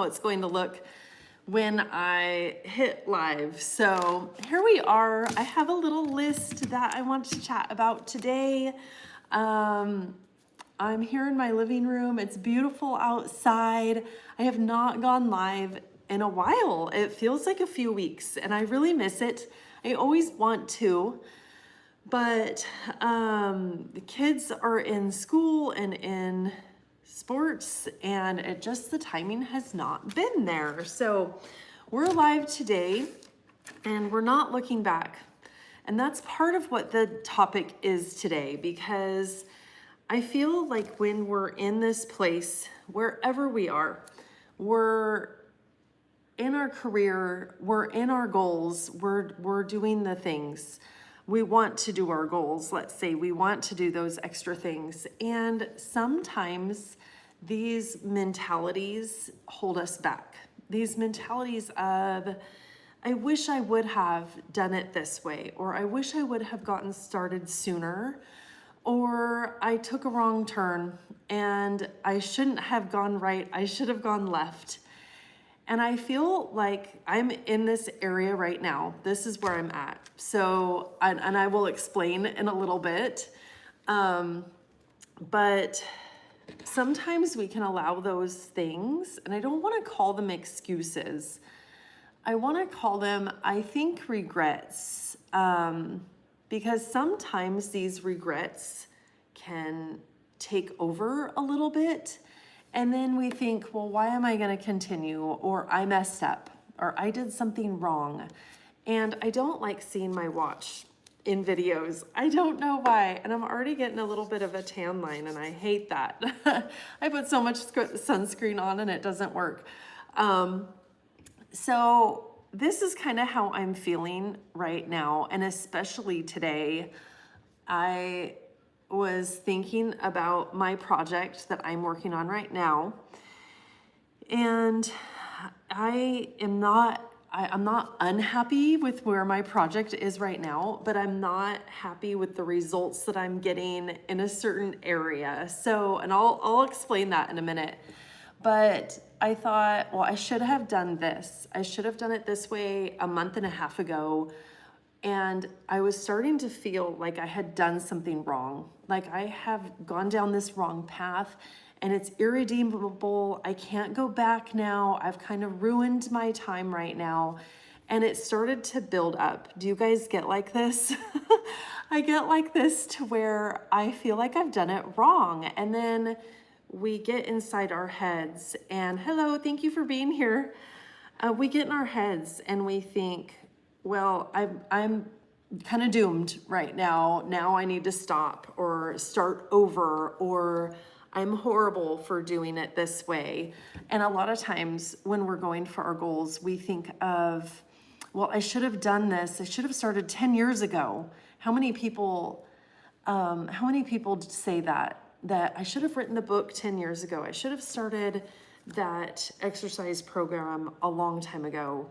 it's going to look when I hit live. So here we are. I have a little list that I want to chat about today. I'm here in my living room. It's beautiful outside. I have not gone live in a while. It feels like a few weeks and I really miss it. I always want to, but the kids are in school and in sports, and the timing has not been there. So we're live today and we're not looking back. And that's part of what the topic is today, because I feel like when we're in this place, wherever we are, we're in our career, we're in our goals, we're doing the things. We want to do our goals, let's say we want to do those extra things. And sometimes these mentalities hold us back. These mentalities of, I wish I would have done it this way, or I wish I would have gotten started sooner, or I took a wrong turn and I shouldn't have gone right, I should have gone left. And I feel like I'm in this area right now. This is where I'm at. So, and I will explain in a little bit. But sometimes we can allow those things, and I don't want to call them excuses. I want to call them, I think, regrets. Because sometimes these regrets can take over a little bit. And then we think, well, why am I going to continue? Or I messed up, or I did something wrong. And I don't like seeing my watch in videos. I don't know why. And I'm already getting a little bit of a tan line, and I hate that. I put so much sunscreen on and it doesn't work. So this is kind of how I'm feeling right now. And especially today, I was thinking about my project that I'm working on right now. And I'm not unhappy with where my project is right now, but I'm not happy with the results that I'm getting in a certain area. So, and I'll explain that in a minute. But I thought, well, I should have done this. I should have done it this way a month and a half ago. And I was starting to feel like I had done something wrong. Like I have gone down this wrong path and it's irredeemable. I can't go back now. I've kind of ruined my time right now. And it started to build up. Do you guys get like this? I get like this to where I feel like I've done it wrong. And then we get inside our heads and hello, thank you for being here. We get in our heads and we think, well, I'm kind of doomed right now. Now I need to stop or start over, or I'm horrible for doing it this way. And a lot of times when we're going for our goals, we think of, well, I should have done this. I should have started 10 years ago. How many people say that I should have written the book 10 years ago. I should have started that exercise program a long time ago.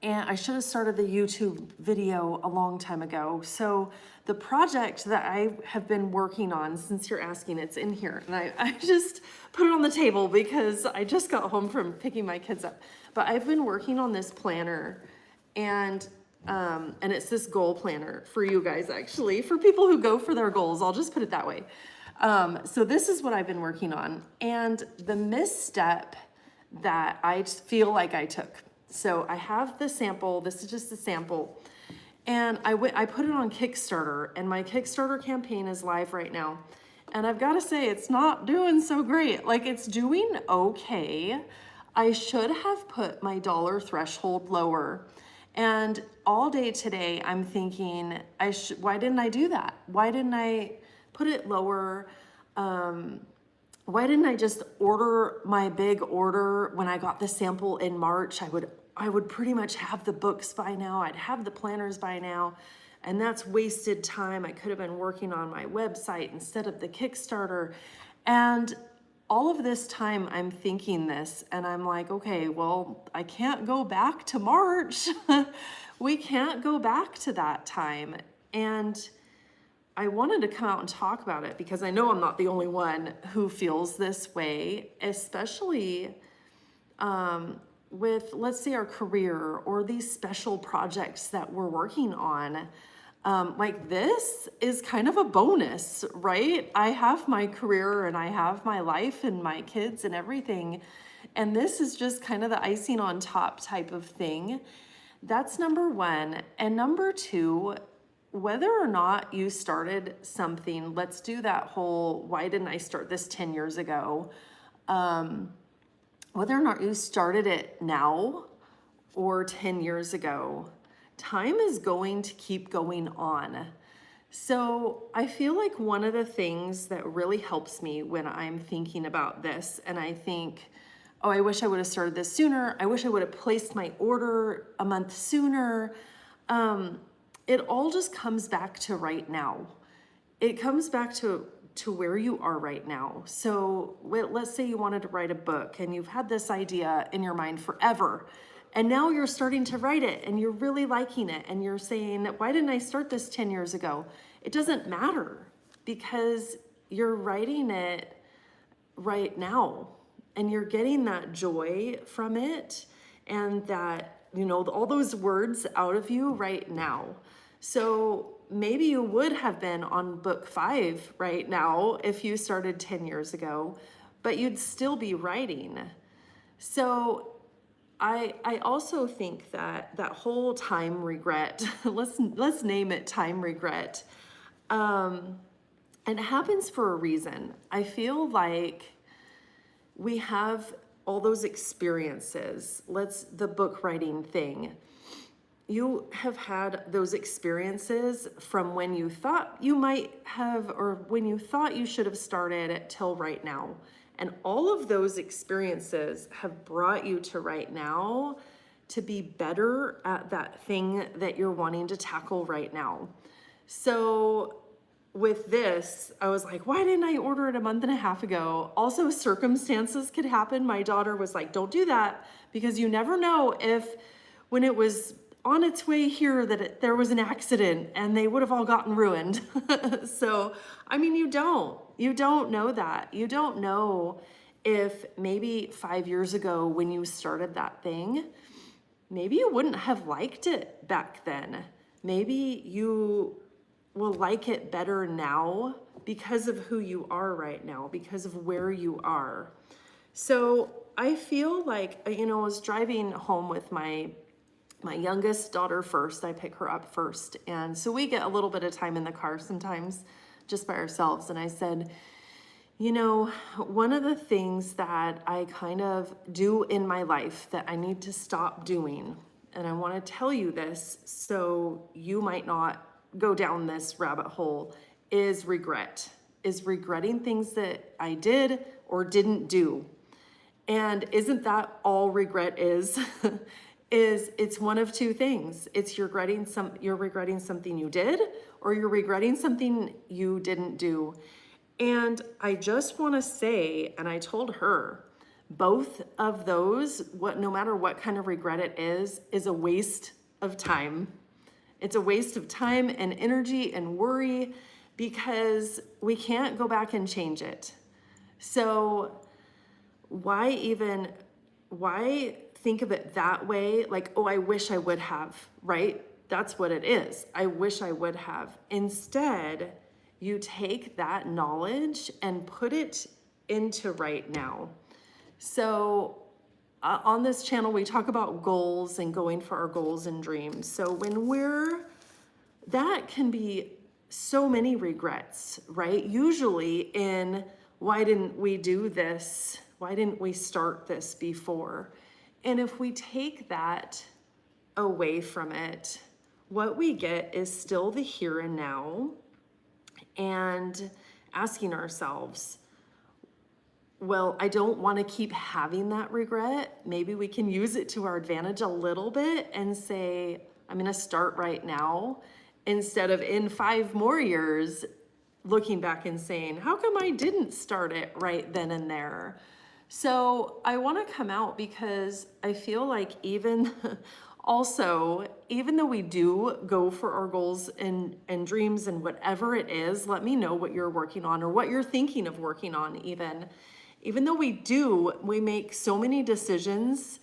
And I should have started the YouTube video a long time ago. So the project that I have been working on, since you're asking, it's in here. And I just put it on the table because I just got home from picking my kids up. But I've been working on this planner, and it's this goal planner for you guys, actually, for people who go for their goals. I'll just put it that way. So this is what I've been working on. And the misstep that I feel like I took. So I have the sample. This is just a sample. And I put it on Kickstarter, and my Kickstarter campaign is live right now. And I've got to say, it's not doing so great. Like, it's doing okay. I should have put my dollar threshold lower. And all day today, I'm thinking, why didn't I do that? Why didn't I put it lower? Why didn't I just order my big order when I got the sample in March? I would pretty much have the books by now. I'd have the planners by now. And that's wasted time. I could have been working on my website instead of the Kickstarter. And all of this time I'm thinking this, and I'm like, okay, well, I can't go back to March. We can't go back to that time. And I wanted to come out and talk about it because I know I'm not the only one who feels this way, especially with, let's say, our career or these special projects that we're working on. Like this is kind of a bonus, right? I have my career and I have my life and my kids and everything. And this is just kind of the icing on top type of thing. That's number one. And number two, whether or not you started something, let's do that whole, why didn't I start this 10 years ago? Whether or not you started it now or 10 years ago, time is going to keep going on. So I feel like one of the things that really helps me when I'm thinking about this, and I think, oh, I wish I would have started this sooner. I wish I would have placed my order a month sooner. It all just comes back to right now. It comes back to where you are right now. So let's say you wanted to write a book and you've had this idea in your mind forever. And now you're starting to write it and you're really liking it. And you're saying, why didn't I start this 10 years ago? It doesn't matter because you're writing it right now and you're getting that joy from it and that, all those words out of you right now. So maybe you would have been on book 5 right now if you started 10 years ago, but you'd still be writing. So I also think that whole time regret, let's name it time regret, it happens for a reason. I feel like we have all those experiences. The book writing thing. You have had those experiences from when you thought you might have, or when you thought you should have started till right now. And all of those experiences have brought you to right now to be better at that thing that you're wanting to tackle right now. So with this, I was like, why didn't I order it a month and a half ago? Also, circumstances could happen. My daughter was like, don't do that because you never know if when it was on its way here that there was an accident and they would have all gotten ruined. So, I mean, you don't know that. You don't know if maybe 5 years ago when you started that thing, maybe you wouldn't have liked it back then. Maybe you will like it better now because of who you are right now, because of where you are. So I feel like, I was driving home with my youngest daughter first. I pick her up first. And so we get a little bit of time in the car sometimes just by ourselves. And I said, one of the things that I kind of do in my life that I need to stop doing, and I want to tell you this so you might not go down this rabbit hole, is regretting things that I did or didn't do. And isn't that all regret is? It's one of two things. It's you're regretting something you did, or you're regretting something you didn't do. And I just want to say, and I told her, both of those, no matter what kind of regret it is a waste of time. It's a waste of time and energy and worry because we can't go back and change it. So why think of it that way? Like, oh, I wish I would have, right? That's what it is. I wish I would have. Instead, you take that knowledge and put it into right now. So on this channel, we talk about goals and going for our goals and dreams. So that can be so many regrets, right? Usually in, why didn't we do this? Why didn't we start this before? And if we take that away from it, what we get is still the here and now, and asking ourselves, well, I don't want to keep having that regret. Maybe we can use it to our advantage a little bit and say, I'm going to start right now, instead of in 5 more years looking back and saying, how come I didn't start it right then and there? So I want to come out because I feel like even Also, even though we do go for our goals and dreams and whatever it is, let me know what you're working on or what you're thinking of working on even. Even though we make so many decisions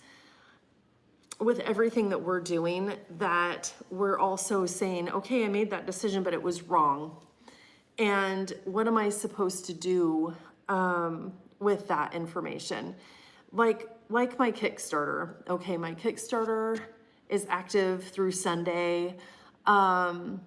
with everything that we're doing that we're also saying, okay, I made that decision, but it was wrong. And what am I supposed to do with that information? Like my Kickstarter. Okay, my Kickstarter is active through Sunday. And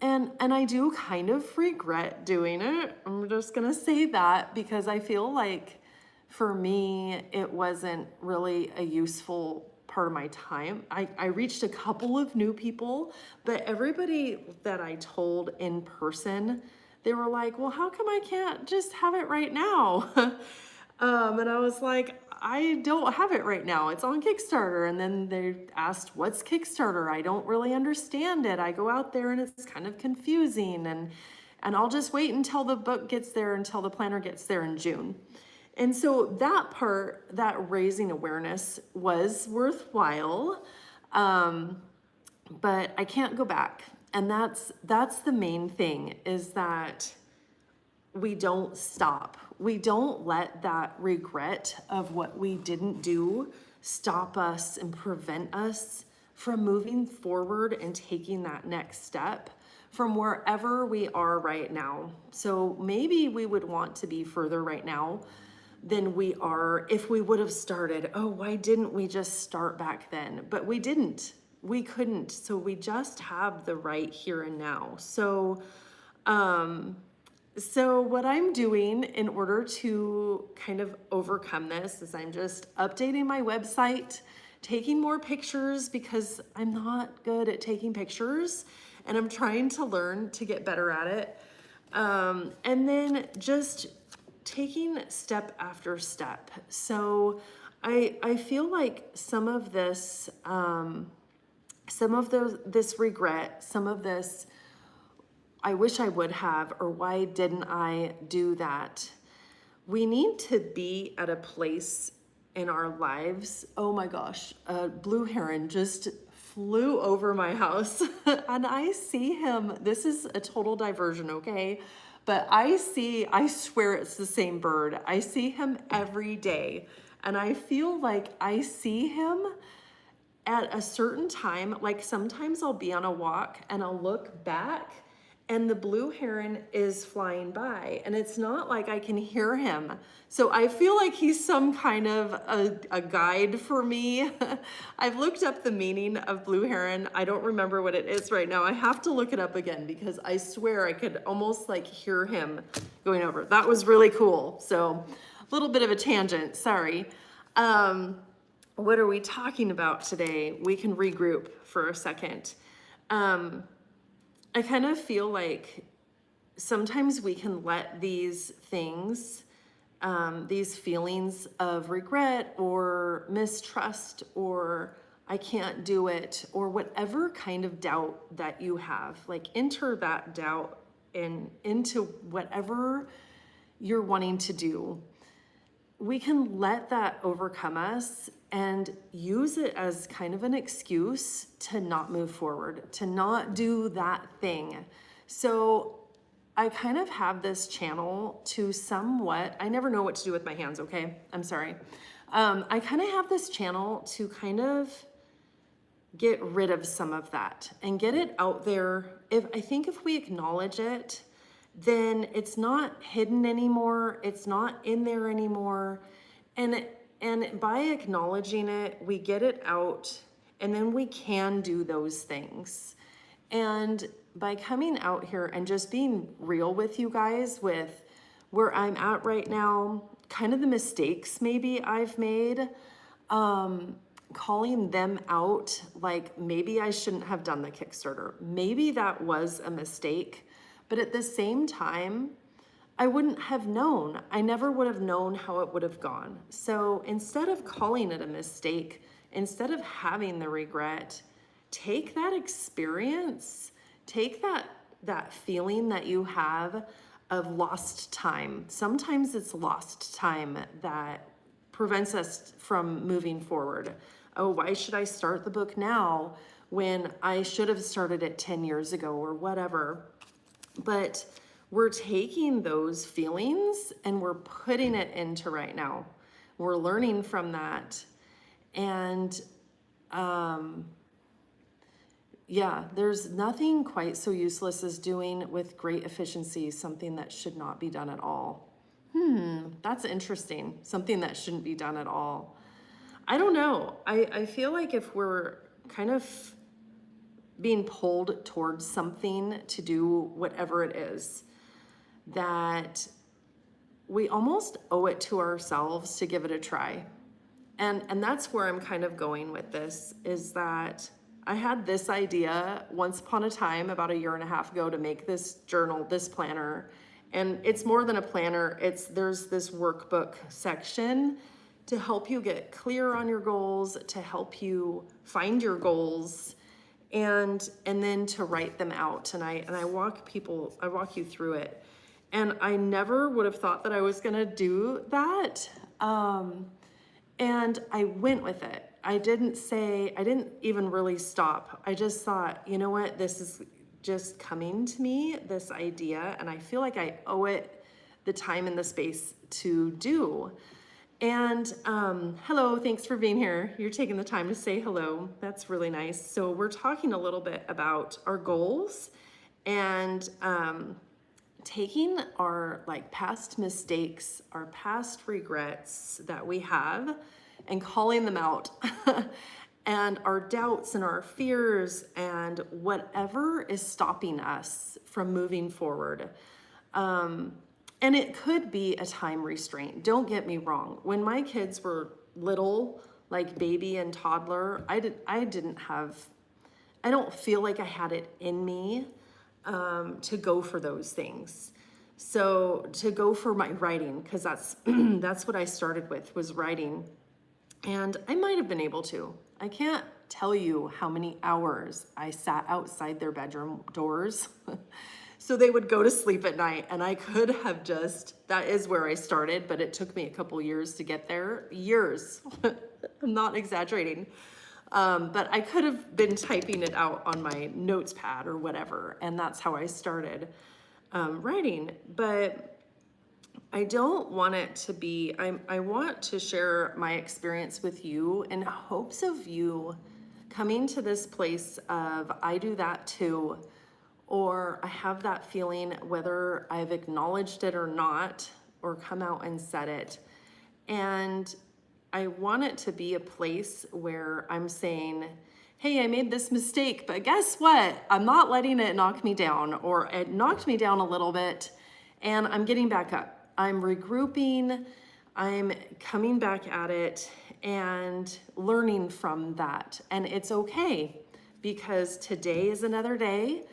I do kind of regret doing it. I'm just gonna say that because I feel like for me, it wasn't really a useful part of my time. I reached a couple of new people, but everybody that I told in person, they were like, well, how come I can't just have it right now? And I was like, I don't have it right now. It's on Kickstarter. And then they asked, what's Kickstarter? I don't really understand it. I go out there and it's kind of confusing, and I'll just wait until the book gets there, until the planner gets there in June. And so that part, that raising awareness was worthwhile, but I can't go back. And that's the main thing, is that we don't stop. We don't let that regret of what we didn't do stop us and prevent us from moving forward and taking that next step from wherever we are right now. So maybe we would want to be further right now than we are if we would have started. Oh, why didn't we just start back then? But we didn't. We couldn't. So we just have the right here and now. So what I'm doing in order to kind of overcome this is I'm just updating my website, taking more pictures because I'm not good at taking pictures and I'm trying to learn to get better at it. And then just taking step after step. So I feel like some of this regret, some of this, I wish I would have, or why didn't I do that? We need to be at a place in our lives. Oh my gosh, a blue heron just flew over my house and I see him. This is a total diversion, okay? But I swear it's the same bird. I see him every day and I feel like I see him at a certain time. Like sometimes I'll be on a walk and I'll look back and the blue heron is flying by and it's not like I can hear him. So I feel like he's some kind of a guide for me. I've looked up the meaning of blue heron. I don't remember what it is right now. I have to look it up again because I swear I could almost like hear him going over. That was really cool. So a little bit of a tangent, sorry. What are we talking about today? We can regroup for a second. I kind of feel like sometimes we can let these things, these feelings of regret or mistrust or I can't do it or whatever kind of doubt that you have, like enter that doubt into whatever you're wanting to do. We can let that overcome us and use it as kind of an excuse to not move forward, to not do that thing. So I kind of have this channel to somewhat, I never know what to do with my hands, okay? I'm sorry. I kind of have this channel to kind of get rid of some of that and get it out there. I think if we acknowledge it, then it's not hidden anymore. It's not in there anymore. And by acknowledging it, we get it out and then we can do those things. And by coming out here and just being real with you guys with where I'm at right now, kind of the mistakes maybe I've made, calling them out, like maybe I shouldn't have done the Kickstarter. Maybe that was a mistake. But at the same time, I wouldn't have known. I never would have known how it would have gone. So instead of calling it a mistake, instead of having the regret, take that experience, take that feeling that you have of lost time. Sometimes it's lost time that prevents us from moving forward. oh, why should I start the book now when I should have started it 10 years ago or whatever? But we're taking those feelings and we're putting it into right now. We're learning from that. And yeah, there's nothing quite so useless as doing with great efficiency something that should not be done at all. That's interesting. Something that shouldn't be done at all. I don't know. I feel like if we're kind of being pulled towards something to do whatever it is, that we almost owe it to ourselves to give it a try. And that's where I'm kind of going with this, is that I had this idea once upon a time about 1.5 years ago to make this journal, this planner. And it's more than a planner. There's this workbook section to help you get clear on your goals, to help you find your goals, and then to write them out. And I walk you through it. And I never would have thought that I was gonna do that. And I went with it. I didn't even really stop. I just thought, you know what, this is just coming to me, this idea, and I feel like I owe it the time and the space to do. And hello, thanks for being here. You're taking the time to say hello. That's really nice. So we're talking a little bit about our goals and taking our past mistakes, our past regrets that we have, and calling them out. And our doubts and our fears and whatever is stopping us from moving forward. And it could be a time restraint. Don't get me wrong. When my kids were little, like baby and toddler, I don't feel like I had it in me to go for those things. So to go for my writing, because that's what I started with, was writing. And I might have been able to. I can't tell you how many hours I sat outside their bedroom doors. So they would go to sleep at night, and I could have that is where I started, but it took me a couple years to get there. Years. I'm not exaggerating. But I could have been typing it out on my notes pad or whatever, and that's how I started writing. But I don't want it to be, I want to share my experience with you in hopes of you coming to this place of, I do that too, or I have that feeling, whether I've acknowledged it or not, or come out and said it. And I want it to be a place where I'm saying, hey, I made this mistake, but guess what? I'm not letting it knock me down, or it knocked me down a little bit, and I'm getting back up. I'm regrouping, I'm coming back at it and learning from that. And it's okay, because today is another day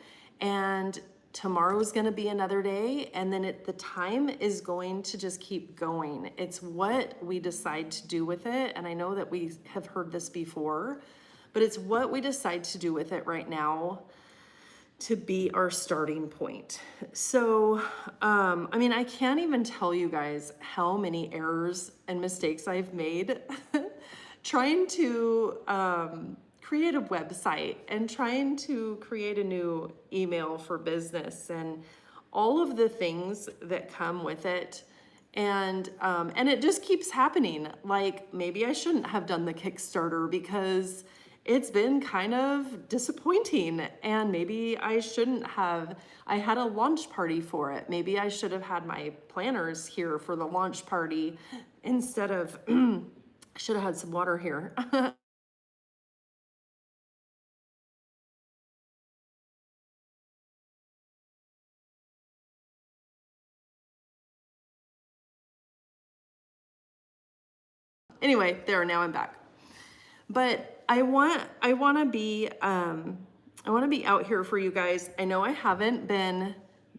and tomorrow is gonna be another day, and then the time is going to just keep going. It's what we decide to do with it. And I know that we have heard this before, but it's what we decide to do with it right now to be our starting point. So, I can't even tell you guys how many errors and mistakes I've made trying to create a website and trying to create a new email for business and all of the things that come with it. And it just keeps happening. Like, maybe I shouldn't have done the Kickstarter because it's been kind of disappointing, and maybe I shouldn't have. I had a launch party for it. Maybe I should have had my planners here for the launch party instead of, should have had some water here. Anyway, now I'm back. But I want to be out here for you guys. I know I haven't been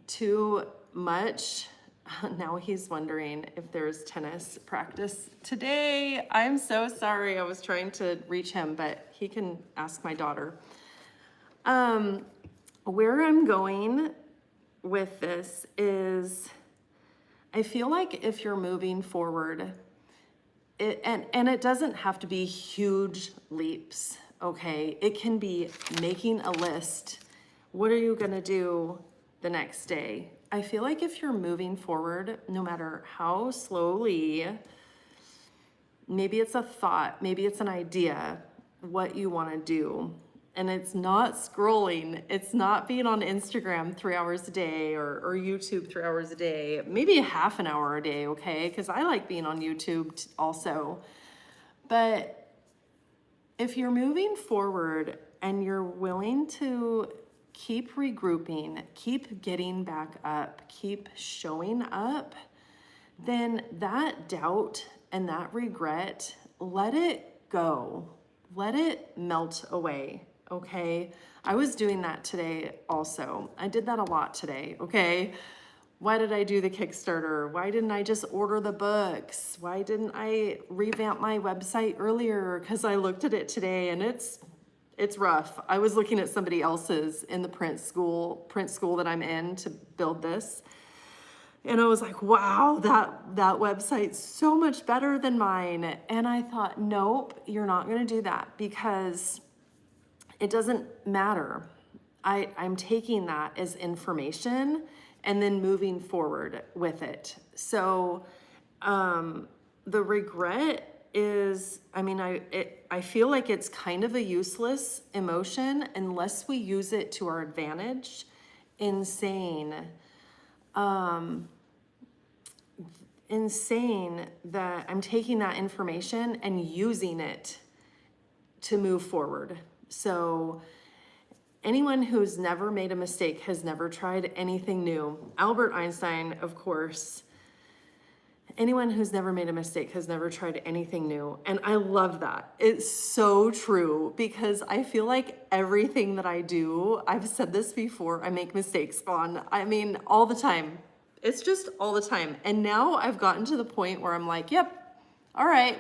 too much. Now he's wondering if there's tennis practice today. I'm so sorry. I was trying to reach him, but he can ask my daughter. Where I'm going with this is, I feel like if you're moving forward, and it doesn't have to be huge leaps, okay? It can be making a list. What are you gonna do the next day? I feel like if you're moving forward, no matter how slowly, maybe it's a thought, maybe it's an idea, what you wanna do. And it's not scrolling, it's not being on Instagram 3 hours a day or YouTube 3 hours a day, maybe a half an hour a day, okay? Because I like being on YouTube also. But if you're moving forward and you're willing to keep regrouping, keep getting back up, keep showing up, then that doubt and that regret, let it go. Let it melt away, okay? I was doing that today also. I did that a lot today, okay? Why did I do the Kickstarter? Why didn't I just order the books? Why didn't I revamp my website earlier? Because I looked at it today and it's rough. I was looking at somebody else's in the print school that I'm in to build this. And I was like, wow, that website's so much better than mine. And I thought, nope, you're not gonna do that because it doesn't matter. I'm taking that as information and then moving forward with it. So the regret is, I mean, I feel like it's kind of a useless emotion unless we use it to our advantage in saying that I'm taking that information and using it to move forward. So anyone who's never made a mistake has never tried anything new. Albert Einstein, of course. Anyone who's never made a mistake has never tried anything new. And I love that. It's so true because I feel like everything that I do, I've said this before, I make mistakes on. I mean, all the time. It's just all the time. And now I've gotten to the point where I'm like, yep, all right,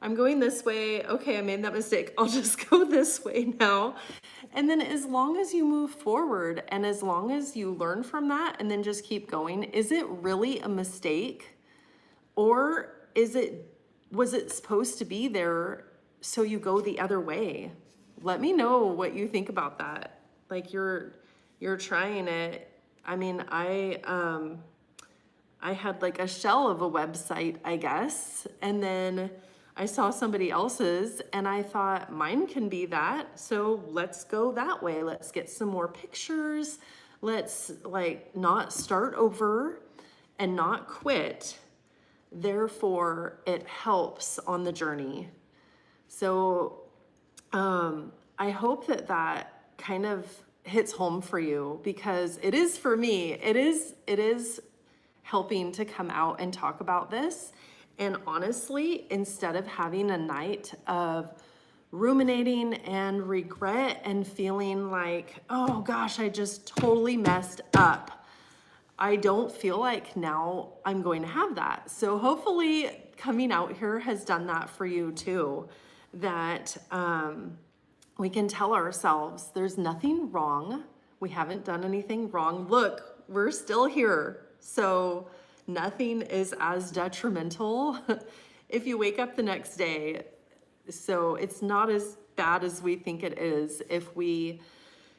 I'm going this way. Okay, I made that mistake. I'll just go this way now. And then as long as you move forward and as long as you learn from that and then just keep going, is it really a mistake? Or was it supposed to be there so you go the other way? Let me know what you think about that. Like you're trying it. I mean, I had like a shell of a website, I guess, and then I saw somebody else's and I thought mine can be that. So let's go that way. Let's get some more pictures. Let's like not start over and not quit. Therefore, it helps on the journey. So I hope that kind of hits home for you because it is for me. It is helping to come out and talk about this. And honestly, instead of having a night of ruminating and regret and feeling like, oh gosh, I just totally messed up, I don't feel like now I'm going to have that. So hopefully coming out here has done that for you too, that we can tell ourselves there's nothing wrong. We haven't done anything wrong. Look, we're still here. So nothing is as detrimental if you wake up the next day. So it's not as bad as we think it is if we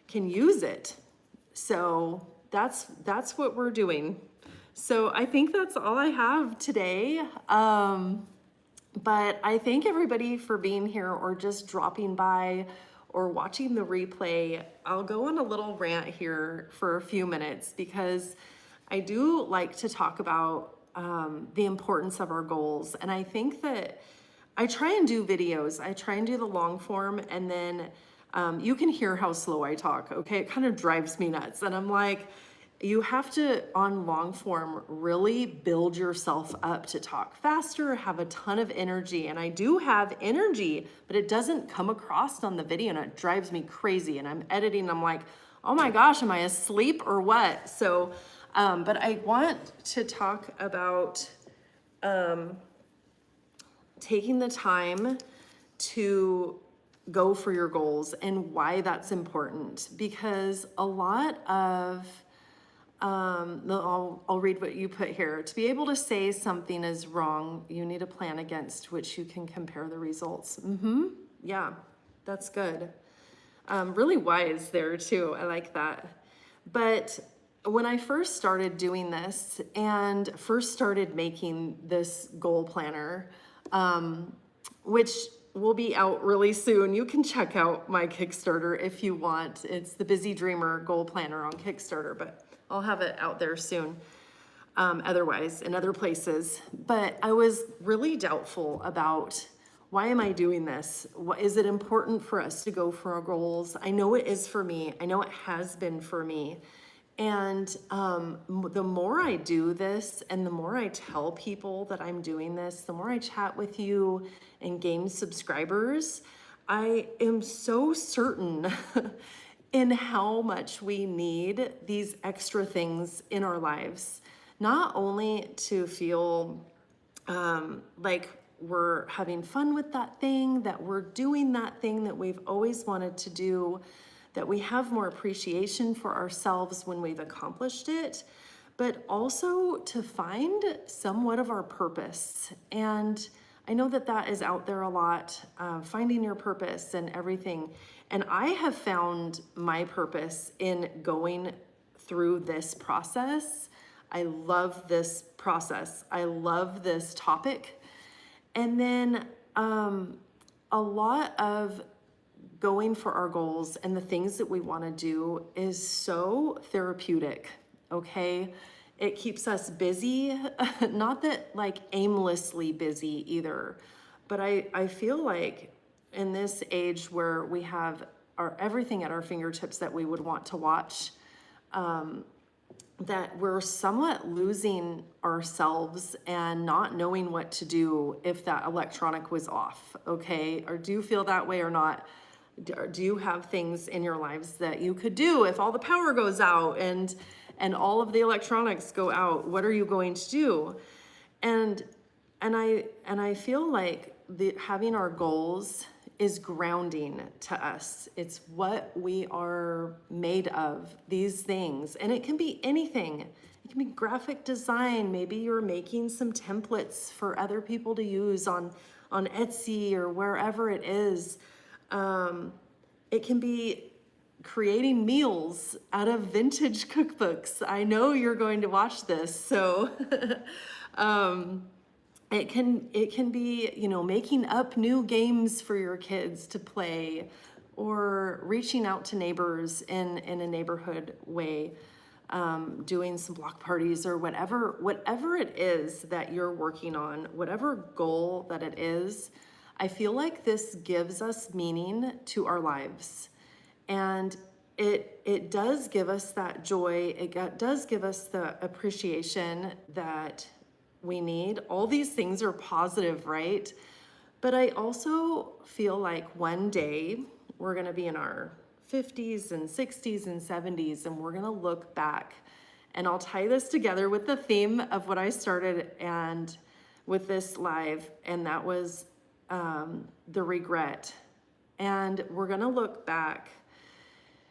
can use it. So that's what we're doing. So I think that's all I have today. But I thank everybody for being here or just dropping by or watching the replay. I'll go on a little rant here for a few minutes because I do like to talk about the importance of our goals. And I think that I try and do videos. I try and do the long form and then you can hear how slow I talk, okay? It kind of drives me nuts. And I'm like, you have to, on long form, really build yourself up to talk faster, have a ton of energy. And I do have energy, but it doesn't come across on the video and it drives me crazy. And I'm editing, I'm like, oh my gosh, am I asleep or what? So, but I want to talk about taking the time to go for your goals and why that's important, because a lot of No, I'll read what you put here. To be able to say something is wrong, you need a plan against which you can compare the results. Yeah, that's good. Really wise there too. I like that. But when I first started doing this and first started making this goal planner, which will be out really soon. You can check out my Kickstarter if you want. It's the Busy Dreamer Goal Planner on Kickstarter, but I'll have it out there soon. Otherwise, in other places. But I was really doubtful about, why am I doing this? What, is it important for us to go for our goals? I know it is for me. I know it has been for me. And the more I do this and the more I tell people that I'm doing this, the more I chat with you and gain subscribers, I am so certain in how much we need these extra things in our lives. Not only to feel like we're having fun with that thing, that we're doing that thing that we've always wanted to do, that we have more appreciation for ourselves when we've accomplished it, but also to find somewhat of our purpose. And I know that that is out there a lot, finding your purpose and everything. And I have found my purpose in going through this process. I love this process. I love this topic. And then a lot of going for our goals and the things that we want to do is so therapeutic, okay? It keeps us busy, not that like aimlessly busy either, but I feel like in this age where we have everything at our fingertips that we would want to watch, that we're somewhat losing ourselves and not knowing what to do if that electronic was off, okay? Or do you feel that way or not? Do you have things in your lives that you could do if all the power goes out and all of the electronics go out? What are you going to do? And I feel like having our goals is grounding to us. It's what we are made of, these things. And it can be anything. It can be graphic design. Maybe you're making some templates for other people to use on Etsy or wherever it is. It can be creating meals out of vintage cookbooks. I know you're going to watch this, so it can be, you know, making up new games for your kids to play, or reaching out to neighbors in a neighborhood way, doing some block parties or whatever it is that you're working on, whatever goal that it is. I feel like this gives us meaning to our lives, and it does give us that joy. It does give us the appreciation that we need. All these things are positive, right? But I also feel like one day we're going to be in our 50s and 60s and 70s, and we're going to look back, and I'll tie this together with the theme of what I started and with this live, and that was the regret. And we're going to look back,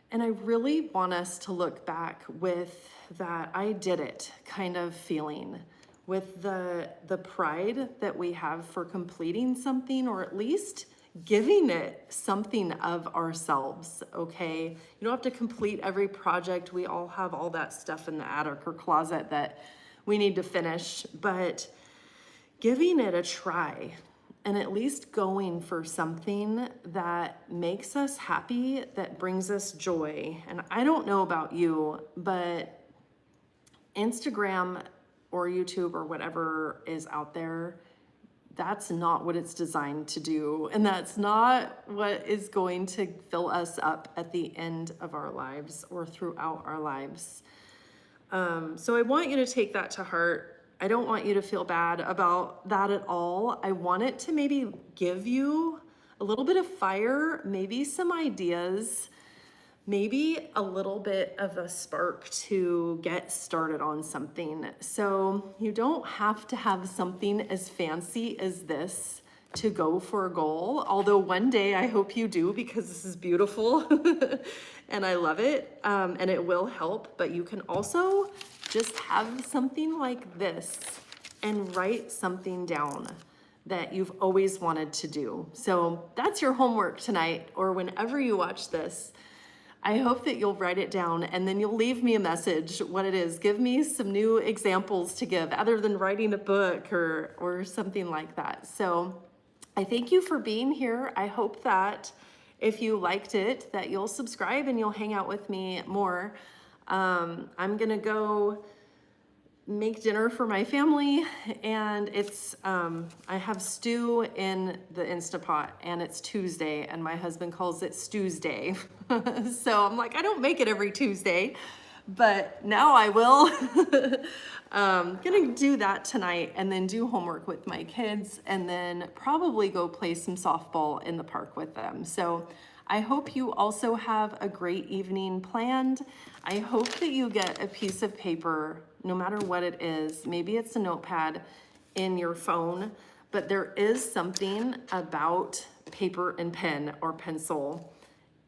and I really want us to look back with that I did it kind of feeling, with the pride that we have for completing something, or at least giving it something of ourselves, okay? You don't have to complete every project. We all have all that stuff in the attic or closet that we need to finish, but giving it a try, and at least going for something that makes us happy, that brings us joy. And I don't know about you, but Instagram or YouTube or whatever is out there, that's not what it's designed to do. And that's not what is going to fill us up at the end of our lives or throughout our lives. So I want you to take that to heart. I don't want you to feel bad about that at all. I want it to maybe give you a little bit of fire, maybe some ideas, maybe a little bit of a spark to get started on something. So you don't have to have something as fancy as this to go for a goal. Although one day I hope you do, because this is beautiful and I love it, and it will help. But you can also just have something like this and write something down that you've always wanted to do. So that's your homework tonight, or whenever you watch this. I hope that you'll write it down and then you'll leave me a message what it is. Give me some new examples to give other than writing a book or something like that. So I thank you for being here. I hope that if you liked it, that you'll subscribe and you'll hang out with me more. I'm gonna go make dinner for my family, and it's I have stew in the Instapot, and it's Tuesday, and my husband calls it Stew's Day. So I'm like, I don't make it every Tuesday, but now I will. Gonna do that tonight, and then do homework with my kids, and then probably go play some softball in the park with them. So I hope you also have a great evening planned. I hope that you get a piece of paper, no matter what it is. Maybe it's a notepad in your phone, but there is something about paper and pen or pencil.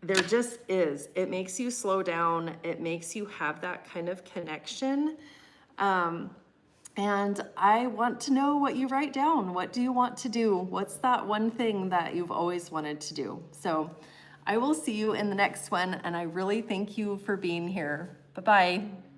There just is. It makes you slow down. It makes you have that kind of connection. And I want to know what you write down. What do you want to do? What's that one thing that you've always wanted to do? So I will see you in the next one, and I really thank you for being here. Bye-bye.